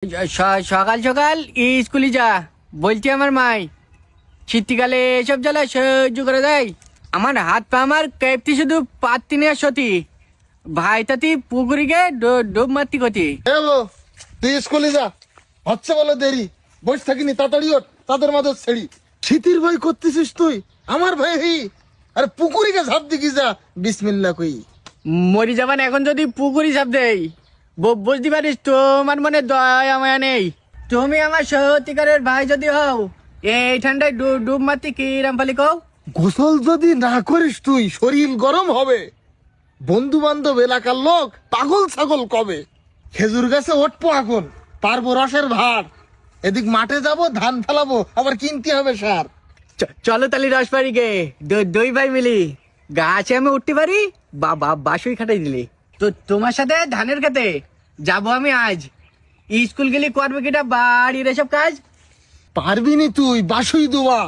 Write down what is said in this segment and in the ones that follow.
সকাল সকাল স্কুলে যা বলছি আমার মাই। শীতকালে এসব জ্বালা সহ্য করে দেয়। আমার হাত পা আমার কেপতি শুধু পাত্তি নেওয়ার সতী ভাই তাতি পুকুরি গে ডুব মারতি গতি। তুই স্কুলে যা, হচ্ছে বলে দেরি, বসে থাকিনি তাড়াতাড়ি ওঠ, তাদের মাঝে ছেড়ি। শীতের ভয় করতেছিস তুই, আমার ভয় হই। আরে পুকুরিকে ঝাঁপ দিকি যা, বিসমিল্লা কই। মরি যাবান এখন যদি পুকুরি ঝাপ দেই বুঝতে পারিস তোমার মনে দয়া মায়া নেই। তুমি আমার সত্যিকারের ভাই যদি হও এই ঠান্ডায় ডুব মারতি কি রামপালি কও। গোসল যদি না করিস তুই শরীর গরম হবে। বন্ধু বান্ধব এলাকার লোক পাগল ছাগল কবে। খেজুর গাছে ওঠবো এখন, পারবো রসের ভার। এদিক মাঠে যাব, ধান ফেলাবো, আবার কিনতে হবে সার। চলো তালি রস পারি গে দুই ভাই মিলি গাছে আমি উঠতে পারি বাবা বাসুই খাটাই দিলি। তো তোমার সাথে ধানের খেতে যাবো আমি আজ। স্কুল গেলি করবে কিটা বাড়ির এসব কাজ। পারবি নি তুই, বাসুই দোয়া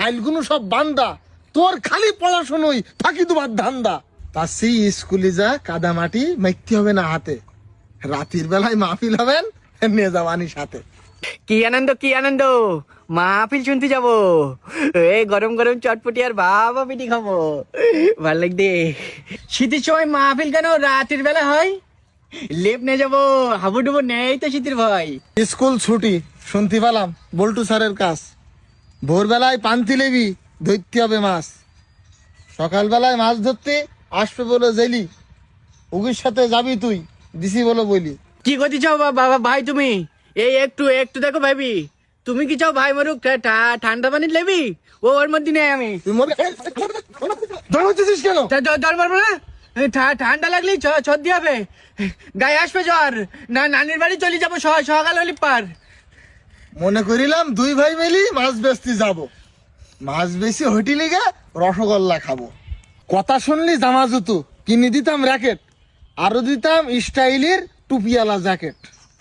আইলগুলো সব বান্দা। তোর খালি পড়াশোনাই ফাঁকি দুবার ধান্দা। তা সেই স্কুলে যা, কাদা মাটি মাইতে হবে না হাতে। রাতের বেলায় মাহফিল হবেন, নিয়ে যাবানি সাথে। কি আনন্দ মাহফিল শুনতে যাবো। এই গরম গরম চটপটি আর বাবা পিটি খাবো, ভাল লাগবে। শীতের সময় মাহফিল কেন রাতের বেলা হয়? লেপ নিয়ে যাবো, হাবুডুবু নেই তো শীতের ভয়। স্কুল ছুটি শুনতে পেলাম বল্টু স্যারের কাজ। ভোরবেলায় পান্তি লেবি, ধরতে হবে মাছ। সকালবেলায় মাছ ধরতে আসবে বলে জেলি, উগির সাথে যাবি তুই, দিছি বলে বলি। কি করতে চাও বাবা ভাই তুমি? এই একটু একটু দেখো ভাবি, তুমি কি চাও ভাই মরুক ঠান্ডা পানি লেবি? ওর মধ্যে নেই আমি। তুই মরে দাঁড়াচ্ছিস কেন? জ্বর মারবো না, ঠান্ডা লাগলেই সর্দি হবে, গায়ে আসবে জ্বর। না নানির বাড়ি চলে যাবো সকাল হলি পার। মনে করিলাম দুই ভাই মিলি মাছ বেচতে যাব। মাছ বেশি হোটেলে গে রসগোল্লা খাবো। কথা শুনলি জামা জুতো কিনে দিতাম র্যাকেট, আরো দিতাম স্টাইলের টুপিওয়ালা জ্যাকেট।